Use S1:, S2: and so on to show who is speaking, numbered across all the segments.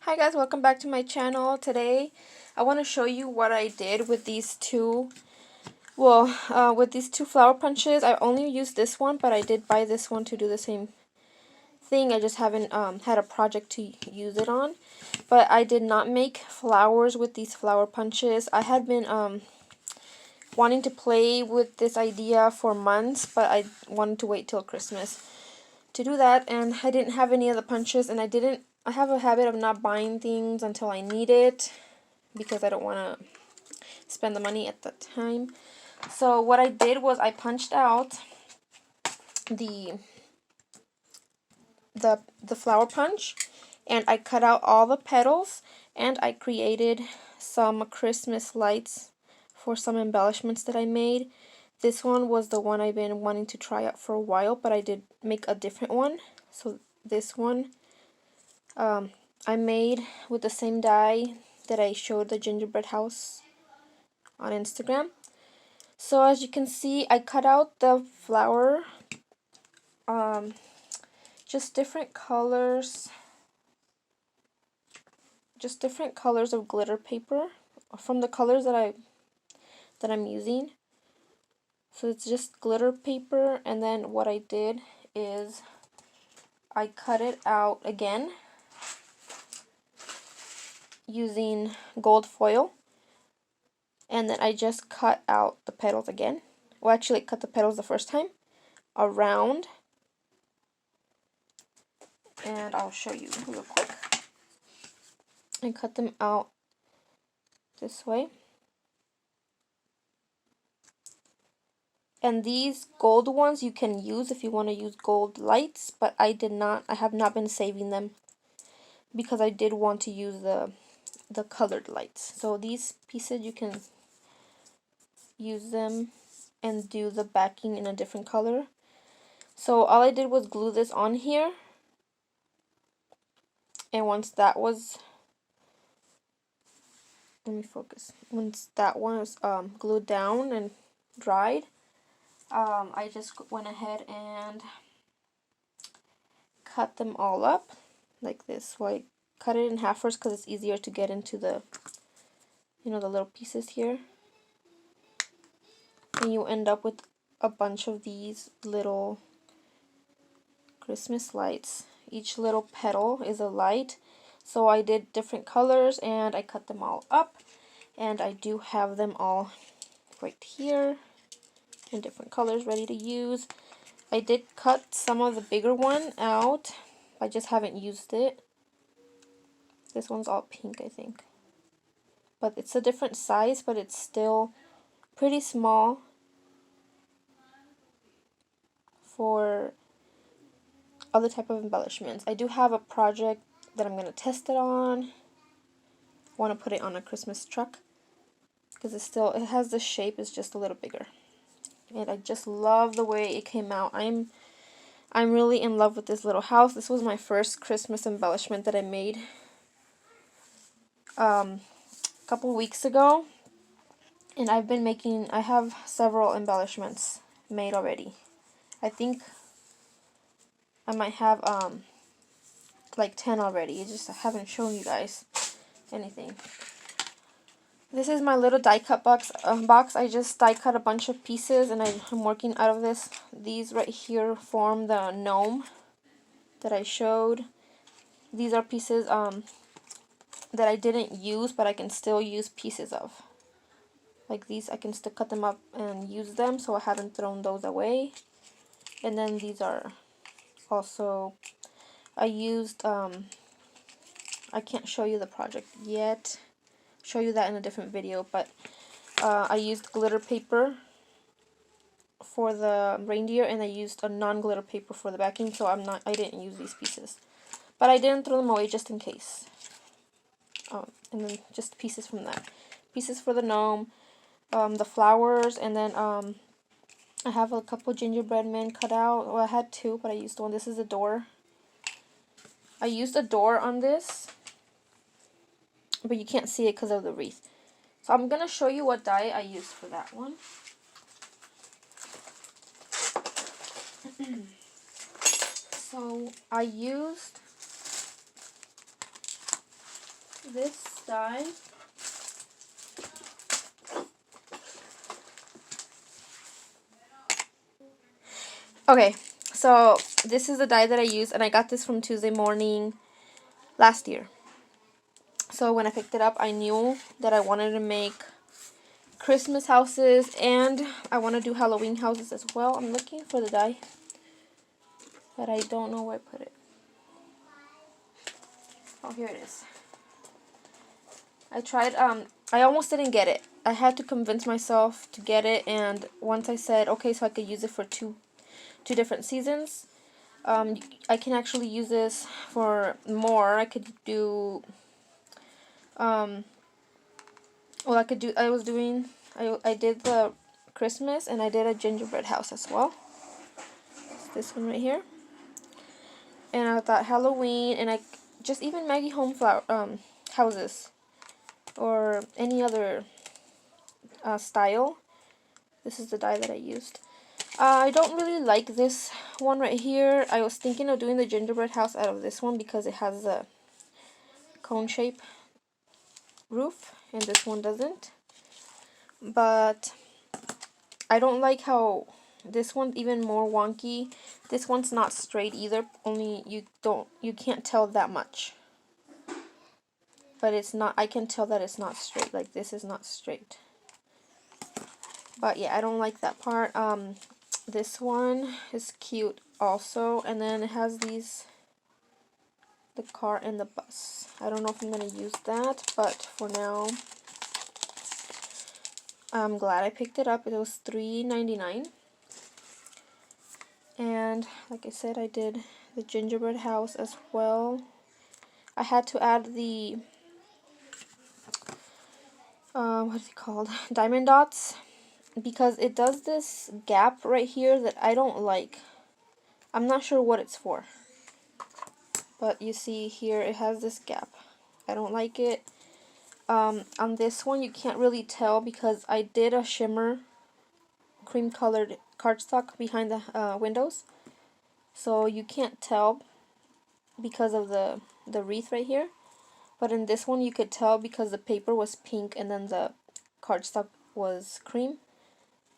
S1: Hi guys, welcome back to my channel. Today I want to show you what I did with these two flower punches. I only used this one, but I did buy this one to do the same thing. I just haven't had a project to use it on. But I did not make flowers with these flower punches. I had been wanting to play with this idea for months, but I wanted to wait till Christmas to do that, and I didn't have any of the punches, and I have a habit of not buying things until I need it because I don't want to spend the money at the time. So what I did was I punched out the flower punch, and I cut out all the petals, and I created some Christmas lights for some embellishments that I made. This one was the one I've been wanting to try out for a while, but I did make a different one. So this one I made with the same die that I showed the gingerbread house on Instagram. So as you can see, I cut out the flower, just different colors of glitter paper from the colors that I'm using. So it's just glitter paper, and then what I did is I cut it out again using gold foil, and then I just cut out the petals again. Well, actually, I cut the petals the first time around, and I'll show you real quick. I cut them out this way. And these gold ones you can use if you want to use gold lights, but I have not been saving them because I did want to use the colored lights. So these pieces you can use them and do the backing in a different color. So all I did was glue this on here, and once that was, once that one was glued down and dried, I just went ahead and cut them all up like this. So I cut it in half first because it's easier to get into the the little pieces here, and you end up with a bunch of these little Christmas lights. Each little petal is a light. So I did different colors and I cut them all up, and I do have them all right here in different colors ready to use. I did cut some of the bigger one out. I just haven't used it. This one's all pink, I think. But it's a different size, but it's still pretty small for other type of embellishments. I do have a project that I'm going to test it on. I want to put it on a Christmas truck because it has the shape, it's just a little bigger. And I just love the way it came out. I'm really in love with this little house. This was my first Christmas embellishment that I made a couple weeks ago, and I have several embellishments made already. I think I might have like 10 already. I haven't shown you guys anything. This is my little die cut box. I just die cut a bunch of pieces, and I'm working out of this. These right here form the gnome that I showed. These are pieces that I didn't use, but I can still use pieces of. Like these, I can still cut them up and use them, so I haven't thrown those away. And then these are also, I used, I can't show you the project yet, show you that in a different video, but I used glitter paper for the reindeer, and I used a non-glitter paper for the backing, so I didn't use these pieces. But I didn't throw them away just in case. And then just pieces from that. Pieces for the gnome, the flowers, and then I have a couple gingerbread men cut out. Well, I had two, but I used one. This is a door. I used a door on this, but you can't see it because of the wreath. So I'm going to show you what die I used for that one. So I used this die. Okay, so this is the die that I use, and I got this from Tuesday Morning last year. So when I picked it up, I knew that I wanted to make Christmas houses, and I want to do Halloween houses as well. I'm looking for the die, but I don't know where I put it. Oh, here it is. I tried, I almost didn't get it. I had to convince myself to get it, and once I said, okay, so I could use it for two different seasons, I can actually use this for more. I could do, well, I did the Christmas, and I did a gingerbread house as well. It's this one right here. And I thought Halloween, and I just even Maggie Home houses, or any other style. This is the die that I used. I don't really like this one right here. I was thinking of doing the gingerbread house out of this one because it has a cone shape roof, and this one doesn't. But I don't like how this one's even more wonky. This one's not straight either, only you can't tell that much. But it's not, I can tell that it's not straight, like this is not straight. But yeah, I don't like that part. This one is cute also, and then it has the car and the bus. I don't know if I'm going to use that, but for now, I'm glad I picked it up. It was $3.99. And like I said, I did the gingerbread house as well. I had to add the, what is it called? Diamond dots. Because it does this gap right here that I don't like. I'm not sure what it's for. But you see here, it has this gap. I don't like it. On this one, you can't really tell because I did a shimmer cream colored cardstock behind the windows. So you can't tell because of the wreath right here. But in this one, you could tell because the paper was pink and then the cardstock was cream.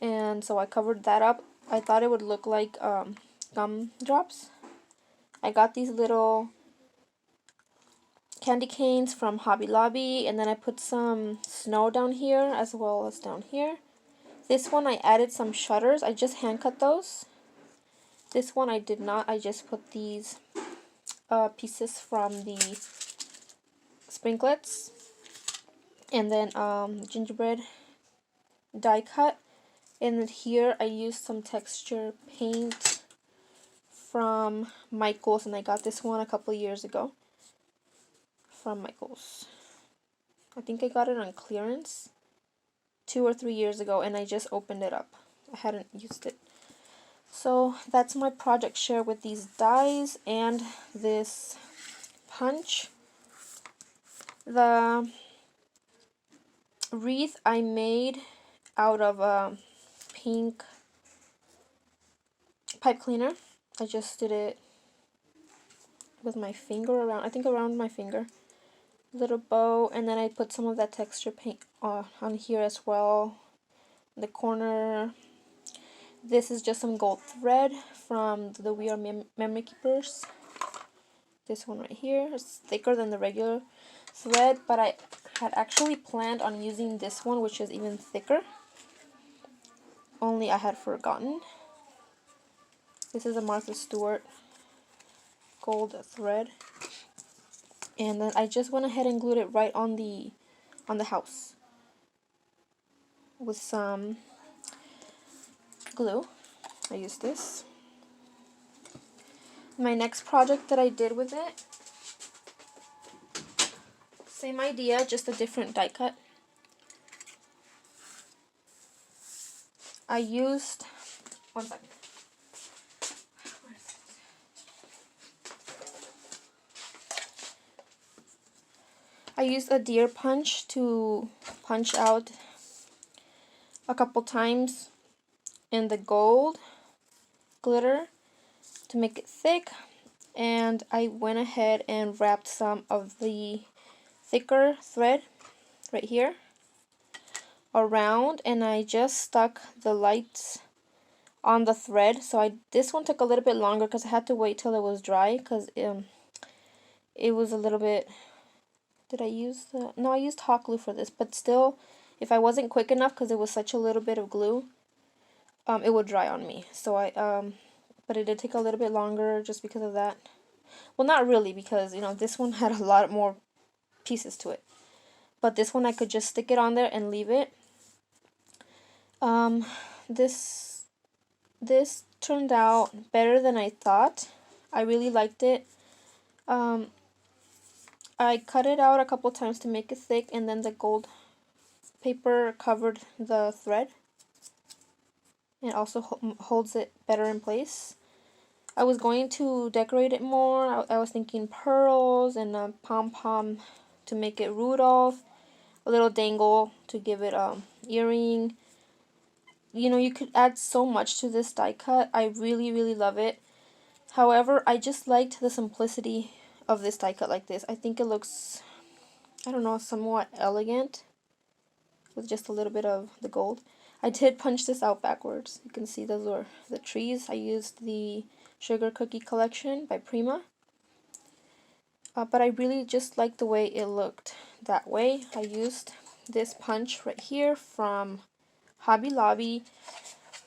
S1: And so I covered that up. I thought it would look like gum drops. I got these little candy canes from Hobby Lobby, and then I put some snow down here as well as down here. This one I added some shutters. I just hand cut those. This one I did not. I just put these pieces from the sprinklets, and then gingerbread die cut. And then here I used some texture paint from Michaels, and I got this one a couple years ago from Michaels. I think I got it on clearance 2 or 3 years ago, and I just opened it up. I hadn't used it. So that's my project share with these dies and this punch. The wreath I made out of a pink pipe cleaner. I just did it with my finger around, I think around my finger. Little bow, and then I put some of that texture paint on here as well. The corner. This is just some gold thread from the We Are Memory Keepers. This one right here is thicker than the regular thread, but I had actually planned on using this one, which is even thicker. Only I had forgotten. This is a Martha Stewart gold thread. And then I just went ahead and glued it right on the house with some glue. I used this. My next project that I did with it, same idea, just a different die cut. I used, one second. I used a deer punch to punch out a couple times in the gold glitter to make it thick, and I went ahead and wrapped some of the thicker thread right here around, and I just stuck the lights on the thread. So this one took a little bit longer because I had to wait till it was dry, because it was a little bit, did I use no, I used hot glue for this, but still, if I wasn't quick enough, because it was such a little bit of glue, it would dry on me. So but it did take a little bit longer just because of that. Well, not really, because, you know, this one had a lot more pieces to it. But this one I could just stick it on there and leave it. This turned out better than I thought. I really liked it. I cut it out a couple times to make it thick, and then the gold paper covered the thread. It also holds it better in place. I was going to decorate it more. I was thinking pearls and a pom-pom to make it Rudolph. A little dangle to give it earring. You know, you could add so much to this die cut. I really, really love it. However, I just liked the simplicity of this die cut like this. I think it looks, I don't know, somewhat elegant with just a little bit of the gold. I did punch this out backwards. You can see those are the trees. I used the Sugar Cookie Collection by Prima. But I really just liked the way it looked that way. I used this punch right here from Hobby Lobby.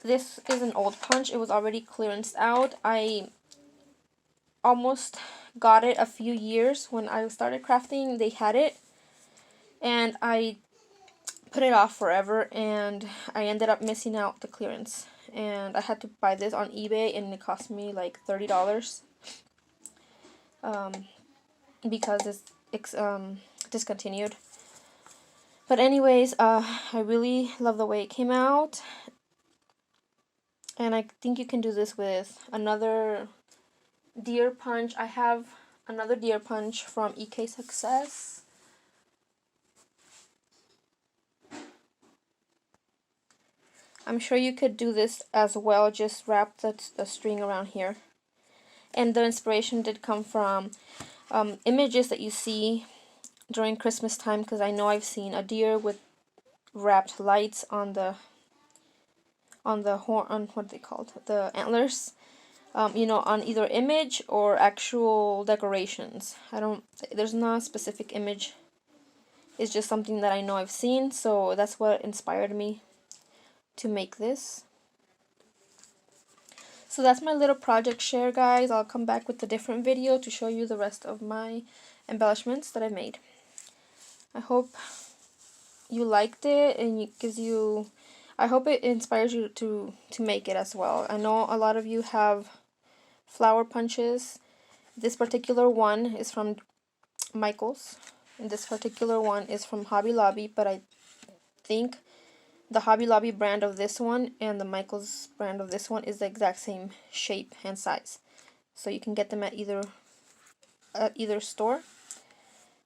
S1: This is an old punch. It was already clearanced out. I almost got it a few years when I started crafting. They had it, and I put it off forever, and I ended up missing out the clearance, and I had to buy this on eBay, and it cost me like $30 because it's discontinued. But anyways, I really love the way it came out, and I think you can do this with another deer punch. I have another deer punch from EK Success. I'm sure you could do this as well, just wrap the string around here. And the inspiration did come from images that you see during Christmas time, because I know I've seen a deer with wrapped lights on the horn, on what they called, the antlers. You know, on either image or actual decorations. There's not a specific image. It's just something that I know I've seen, so that's what inspired me to make this. So that's my little project share, guys. I'll come back with a different video to show you the rest of my embellishments that I made. I hope you liked it, and it gives you, I hope it inspires you to make it as well. I know a lot of you have flower punches. This particular one is from Michaels, and this particular one is from Hobby Lobby, but I think the Hobby Lobby brand of this one and the Michaels brand of this one is the exact same shape and size. So you can get them at either store.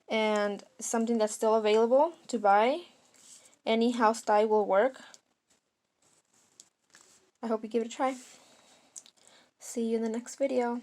S1: And something that's still available to buy. Any house die will work. I hope you give it a try. See you in the next video.